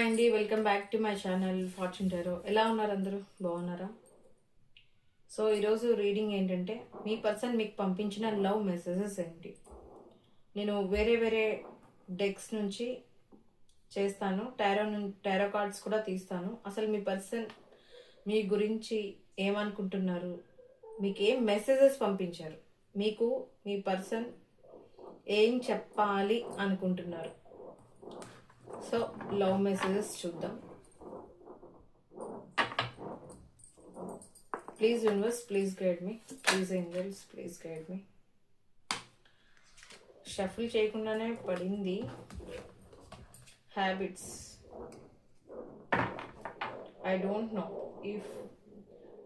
Hi అండి, welcome back to my channel fortune tarot. ఎలా ఉన్నారు అందరూ? బాగున్నారా? సో ఈరోజు రీడింగ్ ఏంటంటే, మీ పర్సన్ మీకు పంపించిన లవ్ మెసేజెస్ ఏంటి. నేను వేరే వేరే డెక్స్ నుంచి చేస్తాను, టారో కార్డ్స్ కూడా తీస్తాను. అసలు మీ పర్సన్ మీ గురించి ఏమనుకుంటున్నారు, మీకు ఏం మెసేజెస్ పంపించారు, మీకు మీ పర్సన్ ఏం చెప్పాలి అనుకుంటున్నారు. సో లవ్ మెసేజెస్ చూద్దాం. Please universe, please guide me. Please angels, please guide me. Shuffle చేయకుండానే పడింది. Habits. I don't know if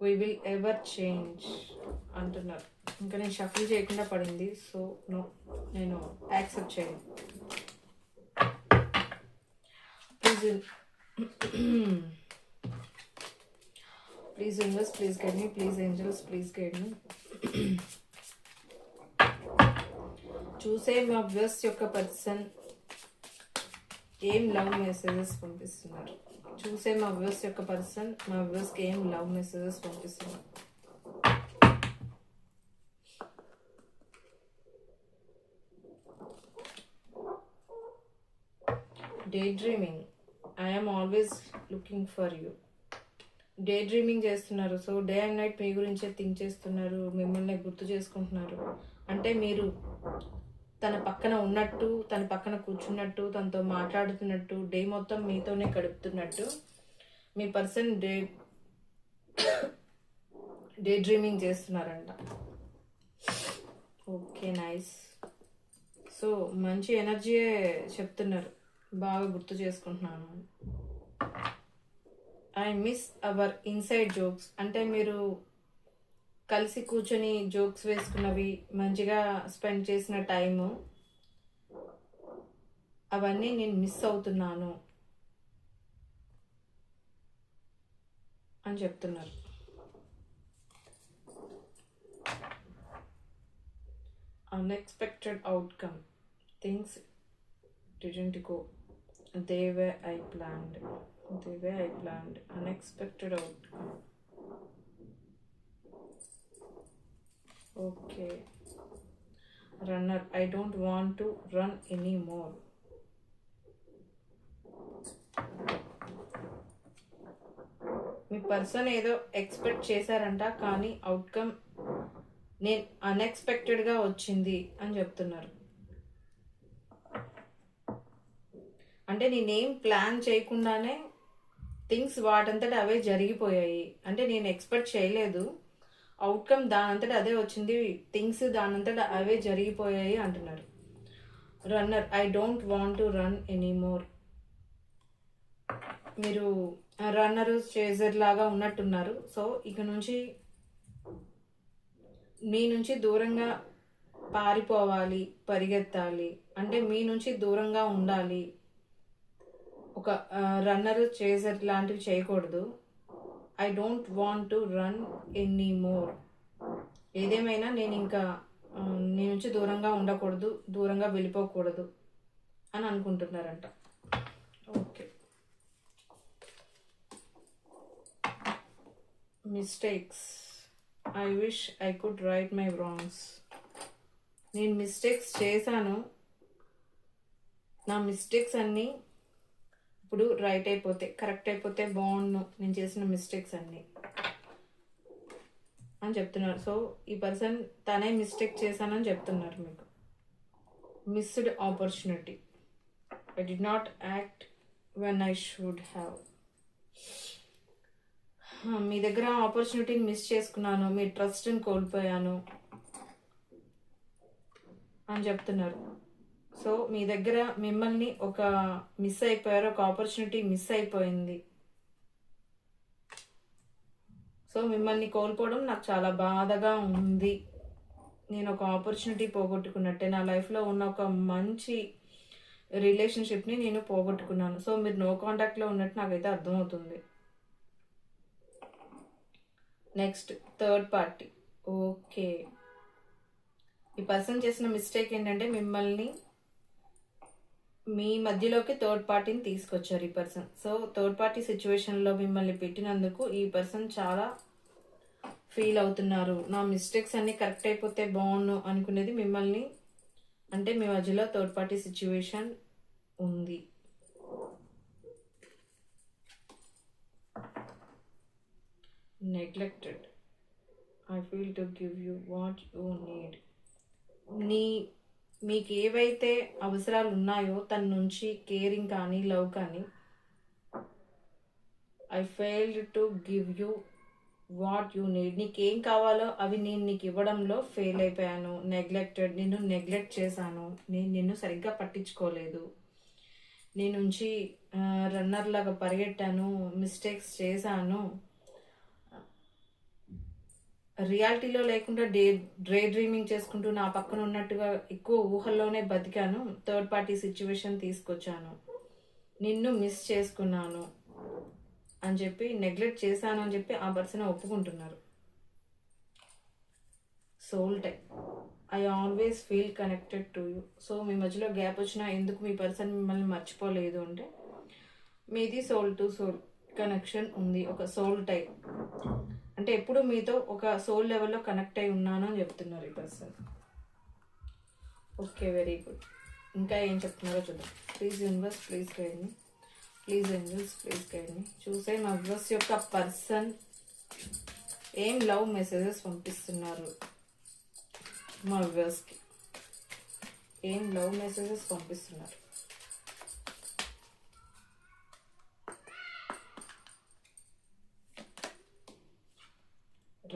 we will ever change అంటున్నారు. ఇంకా నేను షఫుల్ చేయకుండా పడింది, సో నో, నేను యాక్సెప్ట్ చేయను. Please universe, please guide me. Please angels, please guide me. చూసే మా వ్యూస్ యొక్క పర్సన్ ఏం లవ్ మెసేజెస్ పంపిస్తున్నారు. చూసే మా వ్యూస్ యొక్క పర్సన్ మా వ్యూస్కి ఏం లవ్ మెసేజెస్ పంపిస్తున్నారు. Daydreaming. I am always looking for you. Daydreaming చేస్తున్నారు. సో డే అండ్ నైట్ మీ గురించే థింక్ చేస్తున్నారు, మిమ్మల్ని గుర్తు చేసుకుంటున్నారు. అంటే మీరు తన పక్కన ఉన్నట్టు, తన పక్కన కూర్చున్నట్టు, తనతో మాట్లాడుతున్నట్టు, డే మొత్తం మీతోనే గడుపుతున్నట్టు మీ పర్సన్ డే డ్రీమింగ్ చేస్తున్నారంట. Okay, nice. సో మంచి ఎనర్జీయే చెప్తున్నారు, బాగా గుర్తు చేసుకుంటున్నాను. I miss our inside jokes. అంటే మీరు కలిసి కూర్చొని జోక్స్ వేసుకున్నవి, మంచిగా స్పెండ్ చేసిన టైము, అవన్నీ నేను మిస్ అవుతున్నాను అని చెప్తున్నారు. Unexpected outcome. Things didn't go the way I planned. Unexpected outcome. Okay. Runner. I don't want to run anymore. Me person ఏదో ఎక్స్పెక్ట్ చేశారంట, కానీ అవుట్కమ్ నేను అన్ఎక్స్పెక్టెడ్గా వచ్చింది అని చెప్తున్నారు. అంటే నేనేం ప్లాన్ చేయకుండానే థింగ్స్ వాటంతట అవే జరిగిపోయాయి. అంటే నేను ఎక్స్పెక్ట్ చేయలేదు, అవుట్కమ్ దానంతట అదే వచ్చింది, థింగ్స్ దానంతట అవే జరిగిపోయాయి అంటున్నారు. Runner. I don't want to run anymore. మీరు రన్నరు, చేజర్ లాగా ఉన్నట్టున్నారు. సో ఇక నుంచి మీ నుంచి దూరంగా పారిపోవాలి, పరిగెత్తాలి, అంటే మీ నుంచి దూరంగా ఉండాలి. ఒక రన్నర్, చేజర్ లాంటివి చేయకూడదు. I don't want to run anymore. ఏదేమైనా నేను ఇంకా నీ నుంచి దూరంగా ఉండకూడదు, దూరంగా వెళ్ళిపోకూడదు అని అనుకుంటున్నారంట. Okay. Mistakes. I wish I could right my wrongs. నేను మిస్టేక్స్ చేశాను, నా మిస్టేక్స్ అన్నీ ఇప్పుడు రైట్ అయిపోతే, కరెక్ట్ అయిపోతే బాగుండు, నేను చేసిన మిస్టేక్స్ అన్నీ అని చెప్తున్నారు. సో ఈ పర్సన్ తనే మిస్టేక్ చేశానని చెప్తున్నారు మీకు. Missed opportunity. I did not act when I should have. మీ దగ్గర ఆపర్చునిటీని మిస్ చేసుకున్నాను, మీ ట్రస్ట్ని కోల్పోయాను అని చెప్తున్నారు. సో మీ దగ్గర మిమ్మల్ని ఒక మిస్ అయిపోయారు, ఒక ఆపర్చునిటీ మిస్ అయిపోయింది. సో మిమ్మల్ని కోల్పోవడం నాకు చాలా బాధగా ఉంది. నేను ఒక ఆపర్చునిటీ పోగొట్టుకున్నట్టే, నా లైఫ్లో ఉన్న ఒక మంచి రిలేషన్షిప్ని నేను పోగొట్టుకున్నాను. సో మీరు నో కాంటాక్ట్లో ఉన్నట్టు నాకైతే అర్థమవుతుంది. Next, third party. ఓకే. ఈ పర్సన్ చేసిన మిస్టేక్ ఏంటంటే మీ మధ్యలోకి థర్డ్ పార్టీని తీసుకొచ్చారు ఈ పర్సన్. సో థర్డ్ పార్టీ సిచ్యువేషన్లో మిమ్మల్ని పెట్టినందుకు ఈ పర్సన్ చాలా ఫీల్ అవుతున్నారు. నా మిస్టేక్స్ అన్ని కరెక్ట్ అయిపోతే బాగుండు అనుకునేది మిమ్మల్ని, అంటే మీ మధ్యలో థర్డ్ పార్టీ సిచ్యువేషన్ ఉంది. Neglected, I feel to give you what you need. మీకు ఏవైతే అవసరాలు ఉన్నాయో తన నుంచి కేరింగ్ కానీ లవ్ కానీ, I failed to give you what you need. నీకేం కావాలో అవి నేను నీకు ఇవ్వడంలో ఫెయిల్ అయిపోయాను. నెగ్లెక్టెడ్, నిన్ను నెగ్లెక్ట్ చేశాను, నేను నిన్ను సరిగ్గా పట్టించుకోలేదు, నీ నుంచి రన్నర్ లాగా పరిగెట్టాను, మిస్టేక్స్ చేశాను, రియాలిటీలో లేకుండా డ్రే డ్రీమింగ్ చేసుకుంటూ నా పక్కన ఉన్నట్టుగా ఎక్కువ ఊహల్లోనే బతికాను, థర్డ్ పార్టీ సిచ్యువేషన్ తీసుకొచ్చాను, నిన్ను మిస్ చేసుకున్నాను అని చెప్పి, నెగ్లెక్ట్ చేశాను అని చెప్పి ఆ పర్సన్ ఒప్పుకుంటున్నారు. Soul type, I always feel connected to you. So మీ మధ్యలో గ్యాప్ వచ్చినా ఎందుకు మీ పర్సన్ మిమ్మల్ని మర్చిపోలేదు అంటే, మీది సోల్ టు సోల్ కనెక్షన్ ఉంది. ఒక సోల్ టైప్ అంటే ఎప్పుడు మీతో ఒక సోల్ లెవెల్లో కనెక్ట్ అయి ఉన్నాను అని చెప్తున్నారు ఈ పర్సన్. Okay, very good. ఇంకా ఏం చెప్తున్నారో చూద్దాం. Please universe please guide me, please angels please guide me. చూసే మా వ్యూవర్స్ యొక్క పర్సన్ ఏం లవ్ మెసేజెస్ పంపిస్తున్నారు, మా వ్యూవర్స్కి ఏం లవ్ మెసేజెస్ పంపిస్తున్నారు.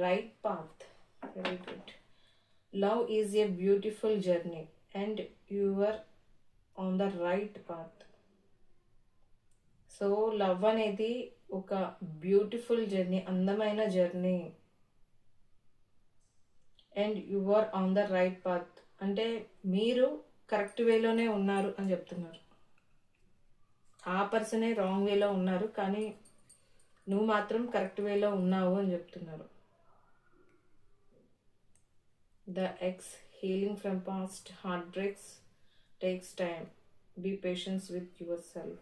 Right path, very good. Love is a beautiful journey and you are on the right path. So love అనేది ఒక బ్యూటిఫుల్ జర్నీ, అందమైన journey, and you are on the right path అంటే మీరు కరెక్ట్ వేలోనే ఉన్నారు అని చెప్తున్నారు. ఆ పర్సనే రాంగ్ వేలో ఉన్నారు, కానీ నువ్వు మాత్రం కరెక్ట్ వేలో ఉన్నావు అని చెప్తున్నారు. The ex, healing from past heartbreaks takes time. Be patient with yourself.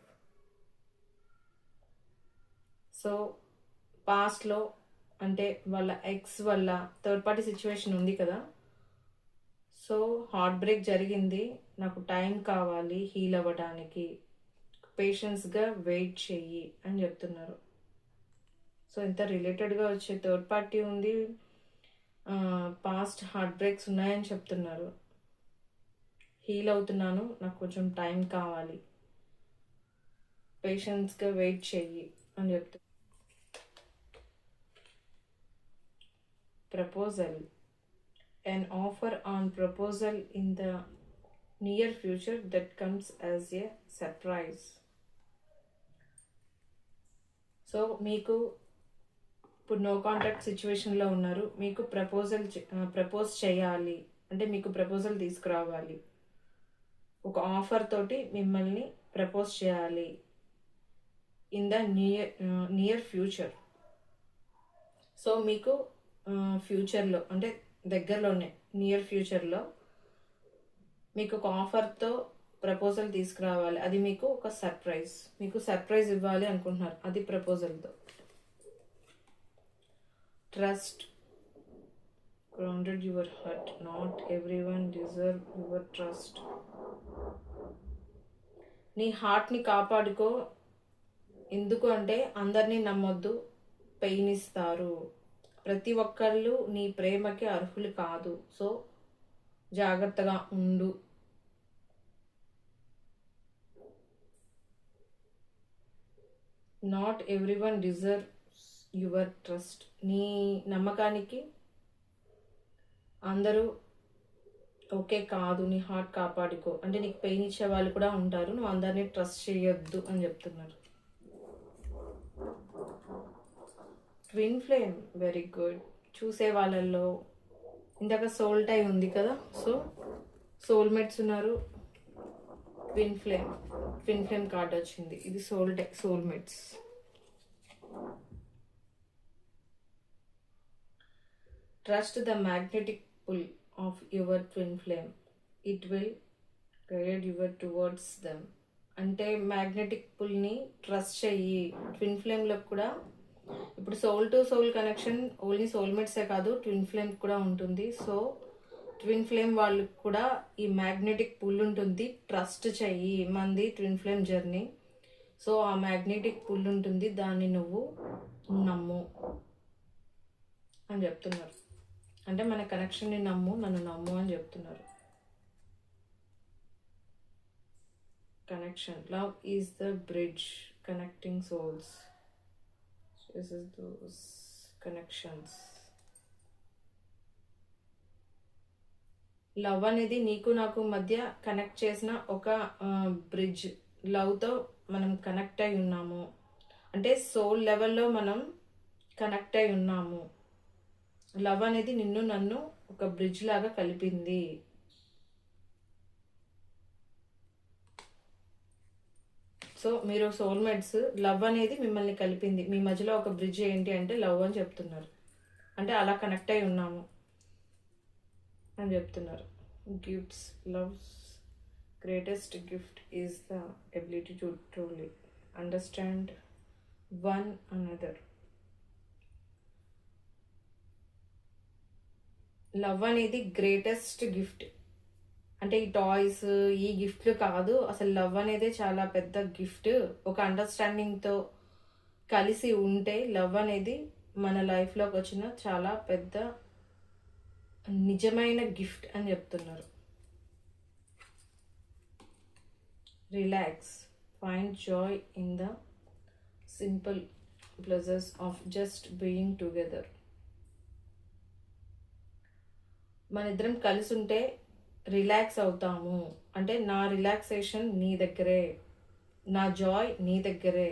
So పాస్ట్లో అంటే వాళ్ళ ఎక్స్ వల్ల థర్డ్ పార్టీ సిచ్యువేషన్ ఉంది కదా, సో హార్ట్ బ్రేక్ జరిగింది, నాకు టైం కావాలి హీల్ అవ్వడానికి, పేషెన్స్గా వెయిట్ చెయ్యి అని చెప్తున్నారు. సో ఇంత రిలేటెడ్గా వచ్చే థర్డ్ పార్టీ ఉంది, పాస్ట్ హార్ట్ బ్రేక్స్ ఉన్నాయని చెప్తున్నారు, హీల్ అవుతున్నాను, నాకు కొంచెం టైం కావాలి, పేషెన్స్గా వెయిట్ చెయ్యి అని చెప్తున్నారు. Proposal, an offer on proposal in the near future that comes as a surprise. So మీకు ఇప్పుడు నో కాంటాక్ట్ సిచ్యువేషన్లో ఉన్నారు, మీకు ప్రపోజ్ చేయాలి అంటే మీకు ప్రపోజల్ తీసుకురావాలి, ఒక ఆఫర్ తోటి మిమ్మల్ని ప్రపోజ్ చేయాలి in the near future. So మీకు ఫ్యూచర్లో అంటే దగ్గరలోనే నియర్ ఫ్యూచర్లో మీకు ఒక ఆఫర్తో ప్రపోజల్ తీసుకురావాలి, అది మీకు ఒక సర్ప్రైజ్, మీకు సర్ప్రైజ్ ఇవ్వాలి అనుకుంటున్నారు, అది ప్రపోజల్తో. Trust, grounded your heart, not everyone deserve your trust. నీ హార్ట్ని కాపాడుకో, ఎందుకు అంటే అందరినీ నమ్మొద్దు, పెయిన్ ఇస్తారు, ప్రతి ఒక్కళ్ళు నీ ప్రేమకి అర్హులు కాదు, సో జాగ్రత్తగా ఉండు. Not everyone deserve your trust, నీ నమ్మకానికి అందరూ ఓకే కాదు, నీ హార్ట్ కాపాడుకో అంటే నీకు పెయిన్ ఇచ్చే వాళ్ళు కూడా ఉంటారు, నువ్వు అందరినీ ట్రస్ట్ చేయొద్దు అని చెప్తున్నారు. Twin flame, very good. చూసే వాళ్ళల్లో ఇందాక సోల్ టై ఉంది కదా, సో సోల్మేట్స్ ఉన్నారు, ట్విన్ ఫ్లేమ్ కార్డ్ వచ్చింది, ఇది soulmates. Trust the magnetic pull of your twin flame. It will guide you towards them. అంటే మ్యాగ్నెటిక్ పుల్ని ట్రస్ట్ చెయ్యి. ట్విన్ ఫ్లేమ్లో కూడా ఇప్పుడు soul to soul connection only సోల్మేట్సే కాదు, ట్విన్ ఫ్లేమ్ కూడా ఉంటుంది. సో ట్విన్ ఫ్లేమ్ వాళ్ళకి కూడా ఈ మ్యాగ్నెటిక్ పుల్ ఉంటుంది, ట్రస్ట్ చెయ్యి. మంది ట్విన్ ఫ్లేమ్ జర్నీ. సో ఆ మ్యాగ్నెటిక్ పుల్ ఉంటుంది, దాన్ని నువ్వు నమ్ము అని చెప్తున్నారు. అంటే మన కనెక్షన్ని నమ్ము, నన్ను నమ్ము అని చెప్తున్నారు. Connection. Love is the bridge connecting souls. This is those connections. Love అనేది నీకు నాకు మధ్య కనెక్ట్ చేసిన ఒక బ్రిడ్జ్. లవ్తో మనం కనెక్ట్ అయి ఉన్నాము, అంటే సోల్ లెవెల్లో మనం కనెక్ట్ అయి ఉన్నాము. లవ్ అనేది నిన్ను నన్ను ఒక బ్రిడ్జ్ లాగా కలిపింది. సో మీరు సోల్మేట్స్, లవ్ అనేది మిమ్మల్ని కలిపింది. మీ మధ్యలో ఒక బ్రిడ్జ్ ఏంటి అంటే లవ్ అని చెప్తున్నారు. అంటే అలా కనెక్ట్ అయి ఉన్నాము అని చెప్తున్నారు. Gifts. Loves greatest gift is the ability to truly understand one another. Love అనేది గ్రేటెస్ట్ గిఫ్ట్. అంటే ఈ టాయ్స్, ఈ గిఫ్ట్లు కాదు, అసలు లవ్ అనేది చాలా పెద్ద గిఫ్ట్. ఒక అండర్స్టాండింగ్తో కలిసి ఉంటే లవ్ అనేది మన లైఫ్లోకి వచ్చిన చాలా పెద్ద నిజమైన గిఫ్ట్ అని చెప్తున్నారు. Relax. Find Joy in the simple pleasures of just being together. మన ఇద్దరం కలిసి ఉంటే రిలాక్స్ అవుతాము. అంటే నా రిలాక్సేషన్ నీ దగ్గరే, నా జాయ్ నీ దగ్గరే.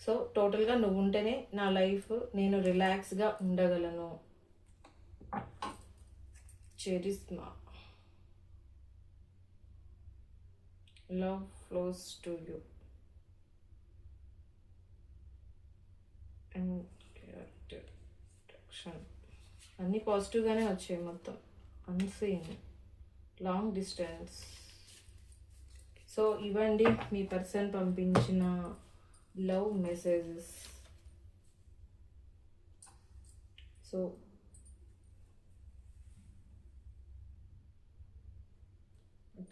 సో టోటల్గా నువ్వు ఉంటేనే నా లైఫ్, నేను రిలాక్స్గా ఉండగలను. Charisma. Love flows to you and అన్నీ పాజిటివ్గానే వచ్చాయి మొత్తం. అన్సీన్. Long distance. సో ఇవ్వండి మీ పర్సన్ పంపించిన లవ్ మెసేజెస్. సో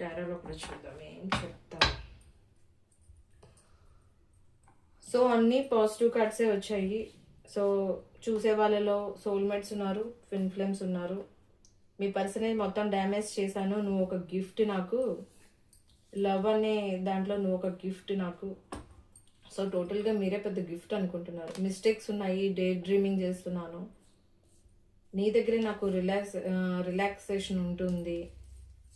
టారోలో కూడా చూద్దాం ఏం చెప్తాం. సో అన్నీ పాజిటివ్ కార్డ్సే వచ్చాయి. సో చూసే వాళ్ళలో సోల్మేట్స్ ఉన్నారు, ట్విన్ ఫ్లేమ్స్ ఉన్నారు. మీ పర్సన్ మొత్తం డ్యామేజ్ చేశాను, నువ్వు ఒక గిఫ్ట్ నాకు. లవ్ అనే దాంట్లో నువ్వు ఒక గిఫ్ట్ నాకు. సో టోటల్గా మీరే పెద్ద గిఫ్ట్ అనుకుంటున్నారు. మిస్టేక్స్ ఉన్నాయి, డే డ్రీమింగ్ చేస్తున్నాను. నీ దగ్గరే నాకు రిలాక్సేషన్ ఉంటుంది.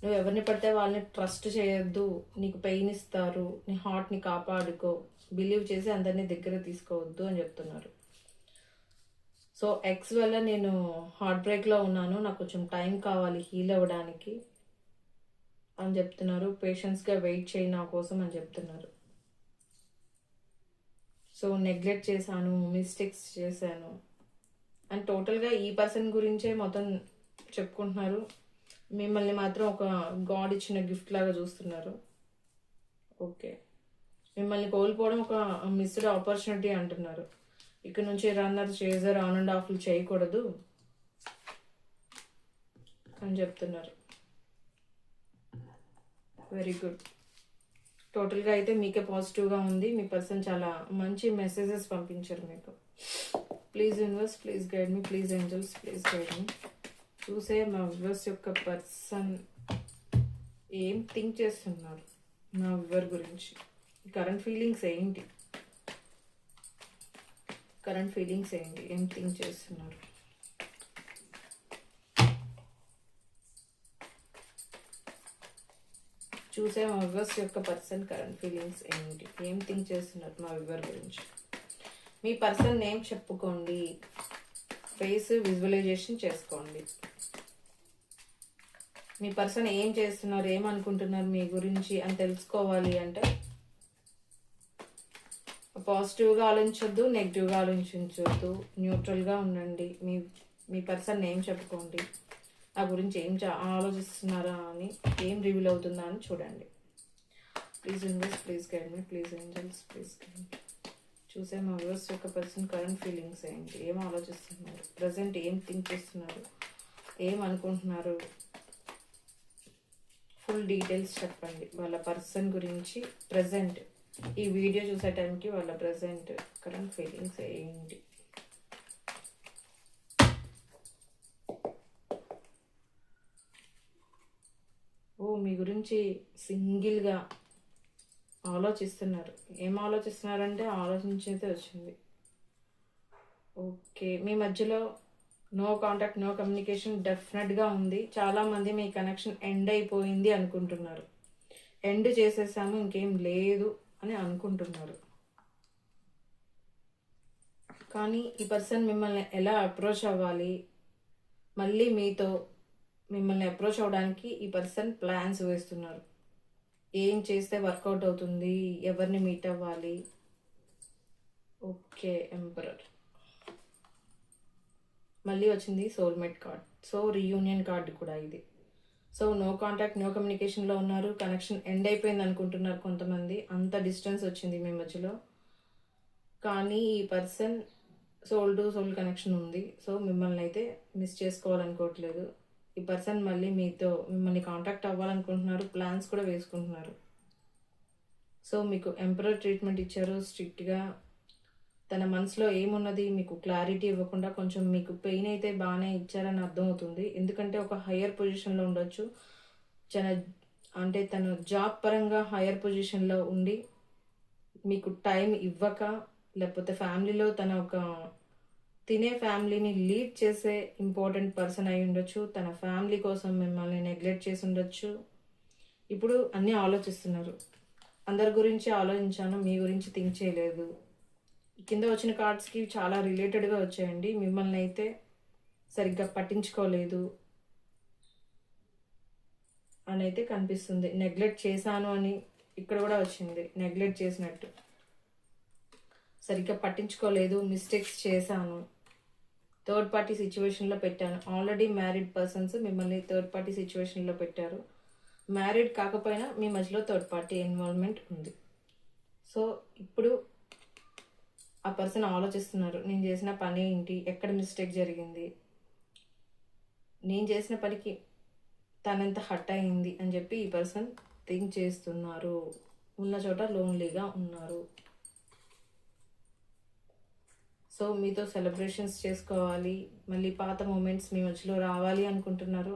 నువ్వు ఎవరిని పడితే వాళ్ళని ట్రస్ట్ చేయొద్దు, నీకు పెయిన్ ఇస్తారు. నీ హార్ట్ని కాపాడుకో, బిలీవ్ చేసి అందరినీ దగ్గర తీసుకోవద్దు అని చెప్తున్నారు. సో ఎక్స్ వల్ల నేను హార్ట్ బ్రేక్లో ఉన్నాను, నాకు కొంచెం టైం కావాలి హీల్ అవ్వడానికి అని చెప్తున్నారు. పేషెన్స్గా వెయిట్ చేయి నా కోసం అని చెప్తున్నారు. సో నెగ్లెక్ట్ చేశాను, మిస్టేక్స్ చేశాను అండ్ టోటల్గా ఈ పర్సన్ గురించే మొత్తం చెప్పుకుంటున్నారు. మిమ్మల్ని మాత్రం ఒక గాడ్ ఇచ్చిన గిఫ్ట్ లాగా చూస్తున్నారు. ఓకే, మిమ్మల్ని కోల్పోవడం ఒక మిస్డ్ ఆపర్చునిటీ అంటున్నారు. ఇక్కడ నుంచి రన్నర్, చేజర్, ఆన్ అండ్ ఆఫ్లు చేయకూడదు అని చెప్తున్నారు. Very good. టోటల్గా అయితే మీకే పాజిటివ్గా ఉంది. మీ పర్సన్ చాలా మంచి మెసేజెస్ పంపించారు మీకు. Please universe, please guide me. Please angels, please guide me. చూసే మా వ్యూవర్స్ యొక్క పర్సన్ ఏం థింక్ చేస్తున్నారు నా వ్యూవర్ గురించి, కరెంట్ ఫీలింగ్స్ ఏంటి, కరెంట్ ఫీలింగ్స్ ఏంటి, ఏం థింక్ చేస్తున్నారు. చూసే మా వ్యూవర్స్ యొక్క పర్సన్ కరెంట్ ఫీలింగ్స్ ఏంటి, ఏం థింక్ చేస్తున్నారు మా వ్యూవర్ గురించి. మీ పర్సన్ నేమ్ చెప్పుకోండి, ఫేస్ విజువలైజేషన్ చేసుకోండి. మీ పర్సన్ ఏం చేస్తున్నారు, ఏమనుకుంటున్నారు మీ గురించి అని తెలుసుకోవాలి అంటే పాజిటివ్గా ఆలోచించొద్దు, నెగిటివ్గా ఆలోచించొద్దు, న్యూట్రల్గా ఉండండి. మీ పర్సన్ నేమ్ చెప్పుకోండి, ఆ గురించి ఏం ఆలోచిస్తున్నారా అని, ఏం రివీల్ అవుతుందా అని చూడండి. Please universe please guide me, please angels please guide me. చూసే మా వ్యూవర్స్ యొక్క పర్సన్ కరెంట్ ఫీలింగ్స్ ఏంటి, ఏం ఆలోచిస్తున్నారు, ప్రజెంట్ ఏం థింక్ చేస్తున్నారు, ఏం అనుకుంటున్నారు, ఫుల్ డీటెయిల్స్ చెప్పండి వాళ్ళ పర్సన్ గురించి. ప్రజెంట్ ఈ వీడియో చూసే టైంకి వాళ్ళ ప్రజెంట్ కరెంట్ ఫీలింగ్స్ ఏంటి. మీ గురించి సింగిల్గా ఆలోచిస్తున్నారు. ఏం ఆలోచిస్తున్నారంటే ఆలోచించైతే వచ్చింది. ఓకే, మీ మధ్యలో నో కాంటాక్ట్, నో కమ్యూనికేషన్ డెఫినెట్గా ఉంది. చాలామంది మీ కనెక్షన్ ఎండ్ అయిపోయింది అనుకుంటున్నారు. ఎండ్ చేసేసాము, ఇంకేం లేదు అని అనుకుంటున్నారు. కానీ ఈ పర్సన్ మిమ్మల్ని ఎలా అప్రోచ్ అవ్వాలి, మళ్ళీ మీతో మిమ్మల్ని అప్రోచ్ అవ్వడానికి ఈ పర్సన్ ప్లాన్స్ వేస్తున్నారు. ఏం చేస్తే వర్కౌట్ అవుతుంది, ఎవరిని మీట్ అవ్వాలి. ఓకే, ఎంపరర్ మళ్ళీ వచ్చింది. Soulmate card, so reunion card కూడా ఇది. సో నో కాంటాక్ట్, నో కమ్యూనికేషన్లో ఉన్నారు. కనెక్షన్ ఎండ్ అయిపోయింది అనుకుంటున్నారు కొంతమంది. అంత డిస్టెన్స్ వచ్చింది మీ మధ్యలో. కానీ ఈ person soul to soul connection ఉంది. సో మిమ్మల్ని అయితే మిస్ చేసుకోవాలనుకోవట్లేదు. ఈ పర్సన్ మళ్ళీ మీతో మిమ్మల్ని కాంటాక్ట్ అవ్వాలనుకుంటున్నారు. ప్లాన్స్ కూడా వేసుకుంటున్నారు. సో మీకు ఎంపరర్ ట్రీట్మెంట్ ఇచ్చారు స్ట్రిక్ట్గా. తన మనసులో ఏమున్నది మీకు క్లారిటీ ఇవ్వకుండా కొంచెం మీకు పెయిన్ అయితే బాగానే ఇచ్చారని అర్థమవుతుంది. ఎందుకంటే ఒక హయ్యర్ పొజిషన్లో ఉండొచ్చు. తన జాబ్ పరంగా హయ్యర్ పొజిషన్లో ఉండి మీకు టైం ఇవ్వక, లేకపోతే ఫ్యామిలీలో తన ఒక తినే ఫ్యామిలీని లీడ్ చేసే ఇంపార్టెంట్ పర్సన్ అయి ఉండొచ్చు. తన ఫ్యామిలీ కోసం మిమ్మల్ని నెగ్లెక్ట్ చేసి ఉండొచ్చు. ఇప్పుడు అన్నీ ఆలోచిస్తున్నారు. అందరి గురించి ఆలోచించాను, మీ గురించి థింక్ చేయలేదు. కింద వచ్చిన కార్డ్స్కి చాలా రిలేటెడ్గా వచ్చాయండి. మిమ్మల్ని అయితే సరిగ్గా పట్టించుకోలేదు అని అయితే కనిపిస్తుంది. నెగ్లెక్ట్ చేశాను అని ఇక్కడ కూడా వచ్చింది. నెగ్లెక్ట్ చేసినట్టు, సరిగ్గా పట్టించుకోలేదు, మిస్టేక్స్ చేశాను, థర్డ్ పార్టీ సిచ్యువేషన్లో పెట్టాను. ఆల్రెడీ మ్యారీడ్ పర్సన్స్ మిమ్మల్ని థర్డ్ పార్టీ సిచ్యువేషన్లో పెట్టారు. మ్యారీడ్ కాకపోయినా మీ మధ్యలో థర్డ్ పార్టీ ఇన్వాల్వ్మెంట్ ఉంది. సో ఇప్పుడు ఆ పర్సన్ ఆలోచిస్తున్నారు, నేను చేసిన పని ఏంటి, ఎక్కడ మిస్టేక్ జరిగింది, నేను చేసిన పనికి తనెంత హర్ట్ అయింది అని చెప్పి ఈ పర్సన్ థింక్ చేస్తున్నారు. ఉన్న చోట లోన్లీగా ఉన్నారు. సో మీతో సెలబ్రేషన్స్ చేసుకోవాలి, మళ్ళీ పాత మూమెంట్స్ మీ మధ్యలో రావాలి అనుకుంటున్నారు.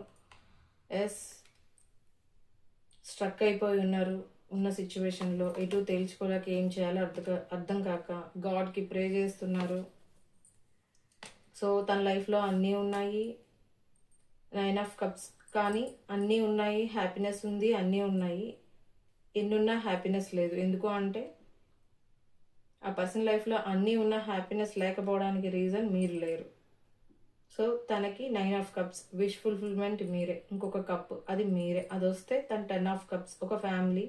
స్ట్రక్ అయిపోయి ఉన్నారు. ఉన్న సిచ్యువేషన్లో ఎటు తేల్చుకోలేక ఏం చేయాలో అర్థం కాక గాడ్కి ప్రే చేస్తున్నారు. సో తన లైఫ్లో అన్నీ ఉన్నాయి, 9 ఆఫ్ కప్స్, కానీ అన్నీ ఉన్నాయి, హ్యాపీనెస్ ఉంది, అన్నీ ఉన్నాయి. ఎన్నున్నా హ్యాపీనెస్ లేదు. ఎందుకు అంటే ఆ పర్సన్ లైఫ్లో అన్నీ ఉన్న హ్యాపీనెస్ లేకపోవడానికి రీజన్ మీరు లేరు. సో తనకి 9 ఆఫ్ కప్స్, విష్ ఫుల్ఫిల్మెంట్ మీరే. ఇంకొక కప్, అది మీరే. అది వస్తే తన 10 ఆఫ్ కప్స్, ఒక ఫ్యామిలీ,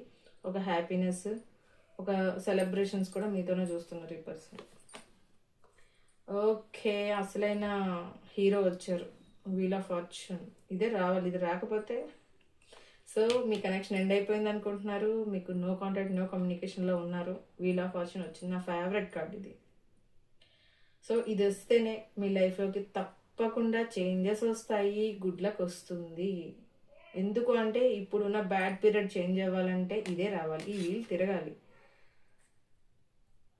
ఒక హ్యాపీనెస్, ఒక సెలబ్రేషన్స్ కూడా మీతోనే చూస్తున్నారు ఈ పర్సన్. ఓకే, అసలైన హీరో వచ్చారు. వీల్ ఆఫ్ ఫార్చ్యూన్, ఇదే రావాలి. ఇది రాకపోతే సో మీ కనెక్షన్ ఎండ్ అయిపోయింది అనుకుంటున్నారు. మీకు నో కాంటాక్ట్, నో కమ్యూనికేషన్లో ఉన్నారు. వీల్ ఆఫ్ ఫార్చ్యూన్ వచ్చింది. నా ఫేవరెట్ కార్డ్ ఇది. సో ఇది వస్తేనే మీ లైఫ్లోకి తప్పకుండా చేంజెస్ వస్తాయి, గుడ్ లక్ వస్తుంది. ఎందుకు అంటే ఇప్పుడున్న బ్యాడ్ పీరియడ్ చేంజ్ అవ్వాలంటే ఇదే రావాలి, ఈ వీల్ తిరగాలి.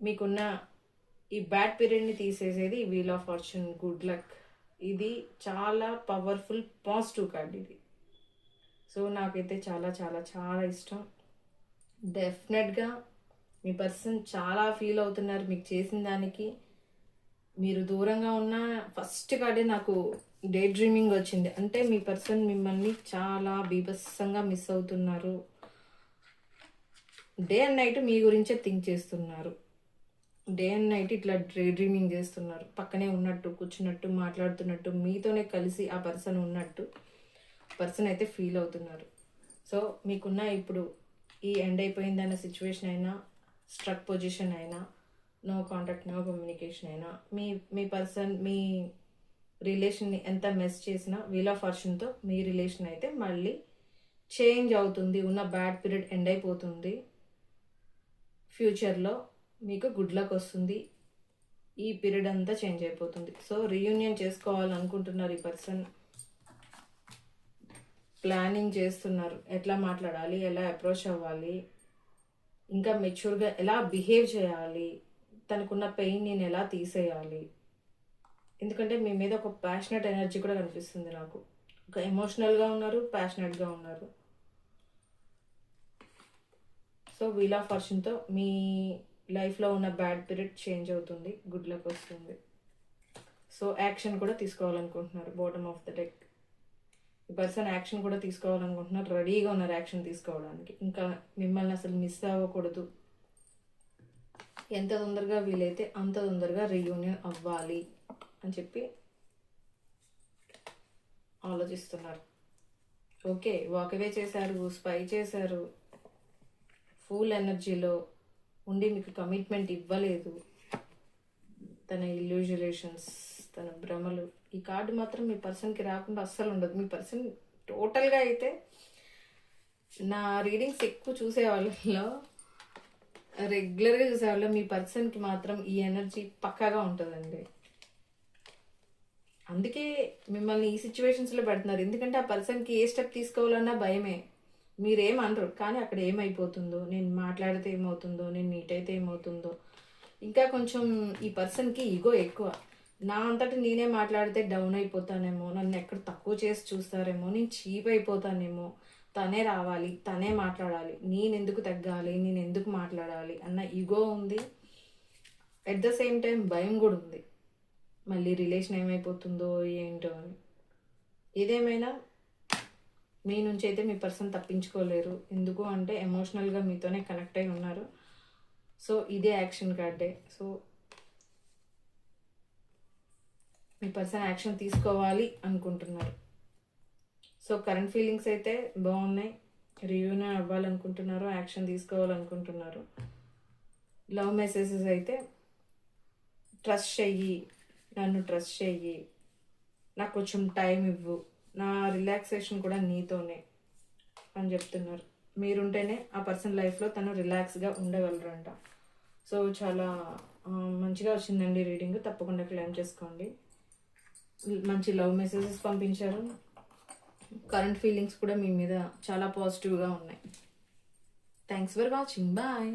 మీకున్న ఈ బ్యాడ్ పీరియడ్ని తీసేసేది ఈ wheel of fortune, good luck. ఇది చాలా పవర్ఫుల్ పాజిటివ్ కార్డ్ ఇది. సో నాకైతే చాలా చాలా చాలా ఇష్టం. డెఫినెట్గా మీ పర్సన్ చాలా ఫీల్ అవుతున్నారు మీకు చేసిన దానికి. మీరు దూరంగా ఉన్న ఫస్ట్ కార్డే నాకు డే డ్రీమింగ్ వచ్చింది. అంటే మీ పర్సన్ మిమ్మల్ని చాలా బీభత్సంగా మిస్ అవుతున్నారు. డే అండ్ నైట్ మీ గురించే థింక్ చేస్తున్నారు. డే అండ్ నైట్ ఇట్లా డే డ్రీమింగ్ చేస్తున్నారు. పక్కనే ఉన్నట్టు, కూర్చున్నట్టు, మాట్లాడుతున్నట్టు, మీతోనే కలిసి ఆ పర్సన్ ఉన్నట్టు పర్సన్ అయితే ఫీల్ అవుతున్నారు. సో మీకున్న ఇప్పుడు ఈ ఎండ్ అయిపోయిందన్న సిచ్యువేషన్ అయినా, స్ట్రక్ పొజిషన్ అయినా, నో కాంటాక్ట్, నో కమ్యూనికేషన్ అయినా, మీ పర్సన్ మీ రిలేషన్ని ఎంత మెస్ చేసినా వీల్ ఆఫ్ ఫార్చ్యూన్తో మీ రిలేషన్ అయితే మళ్ళీ చేంజ్ అవుతుంది. ఉన్న బ్యాడ్ పీరియడ్ ఎండ్ అయిపోతుంది. ఫ్యూచర్లో మీకు గుడ్ లక్ వస్తుంది. ఈ పీరియడ్ అంతా చేంజ్ అయిపోతుంది. సో రీయూనియన్ చేసుకోవాలనుకుంటున్నారు ఈ పర్సన్. ప్లానింగ్ చేస్తున్నారు, ఎట్లా మాట్లాడాలి, ఎలా అప్రోచ్ అవ్వాలి, ఇంకా మెచ్యూర్గా ఎలా బిహేవ్ చేయాలి, తనకున్న పెయిన్ నేను ఎలా తీసేయాలి. ఎందుకంటే మీ మీద ఒక ప్యాషనెట్ ఎనర్జీ కూడా కనిపిస్తుంది నాకు. ఒక ఎమోషనల్గా ఉన్నారు, ప్యాషనెట్గా ఉన్నారు. సో వీల్ ఆఫ్ ఫార్చ్యూన్తో మీ లైఫ్లో ఉన్న బ్యాడ్ పీరియడ్ చేంజ్ అవుతుంది, గుడ్ లక్ వస్తుంది. సో యాక్షన్ కూడా తీసుకోవాలనుకుంటున్నారు. బాటమ్ ఆఫ్ ద డెక్ ఈ పర్సన్ యాక్షన్ కూడా తీసుకోవాలనుకుంటున్నారు, రెడీగా ఉన్నారు యాక్షన్ తీసుకోవడానికి. ఇంకా మిమ్మల్ని అసలు మిస్ అవ్వకూడదు. ఎంత తొందరగా వీలైతే అంత తొందరగా రీయూనియన్ అవ్వాలి అని చెప్పి ఆలోచిస్తున్నారు. ఓకే, వాకవే చేశారు, స్పై చేశారు, ఫుల్ ఎనర్జీలో ఉండి మీకు కమిట్మెంట్ ఇవ్వలేదు. తన ఇల్యూజులేషన్స్, తన భ్రమలు. ఈ కార్డు మాత్రం మీ పర్సన్కి రాకుండా అస్సలు ఉండదు. మీ పర్సన్ టోటల్గా అయితే నా రీడింగ్స్ ఎక్కువ చూసే వాళ్ళలో, రెగ్యులర్గా చూసేవాళ్ళం, మీ పర్సన్కి మాత్రం ఈ ఎనర్జీ పక్కాగా ఉంటుందండి. అందుకే మిమ్మల్ని ఈ సిచ్యువేషన్స్లో పెడుతున్నారు. ఎందుకంటే ఆ పర్సన్కి ఏ స్టెప్ తీసుకోవాలన్నా భయమే. మీరేమనరు, కానీ అక్కడ ఏమైపోతుందో, నేను మాట్లాడితే ఏమవుతుందో, నేను మీట్ అయితే ఏమవుతుందో. ఇంకా కొంచెం ఈ పర్సన్కి ఈగో ఎక్కువ. నా అంతటి నేనే మాట్లాడితే డౌన్ అయిపోతానేమో, నన్ను ఎక్కడ తక్కువ చేసి చూస్తారేమో, నేను చీప్ అయిపోతానేమో, తనే రావాలి, తనే మాట్లాడాలి, నేను ఎందుకు తగ్గాలి, నేను ఎందుకు మాట్లాడాలి అన్న ఈగో ఉంది. అట్ ద సేమ్ టైం భయం కూడా ఉంది, మళ్ళీ రిలేషన్ ఏమైపోతుందో ఏంటో అని. ఏదేమైనా మీ నుంచి అయితే మీ పర్సన్ తప్పించుకోలేరు. ఎందుకు అంటే ఎమోషనల్గా మీతోనే కనెక్ట్ అయి ఉన్నారు. సో ఇదే యాక్షన్ కార్డే. సో మీ పర్సన్ యాక్షన్ తీసుకోవాలి అనుకుంటున్నారు. సో కరెంట్ ఫీలింగ్స్ అయితే బాగున్నాయి. రీయూనియన్ అవ్వాలనుకుంటున్నారు, యాక్షన్ తీసుకోవాలనుకుంటున్నారు. లవ్ మెసేజెస్ అయితే ట్రస్ట్ చెయ్యి, నన్ను ట్రస్ట్ చెయ్యి, నాకు కొంచెం టైం ఇవ్వు, నా రిలాక్సేషన్ కూడా నీతోనే అని చెప్తున్నారు. మీరుంటేనే ఆ పర్సన్ లైఫ్లో తను రిలాక్స్గా ఉండగలరంట. సో చాలా మంచిగా వచ్చిందండి రీడింగ్. తప్పకుండా క్లెయిమ్ చేసుకోండి. మంచి లవ్ మెసేజెస్ పంపించారు. కరెంట్ ఫీలింగ్స్ కూడా మీ మీద చాలా పాజిటివ్గా ఉన్నాయి. Thanks for watching. బాయ్.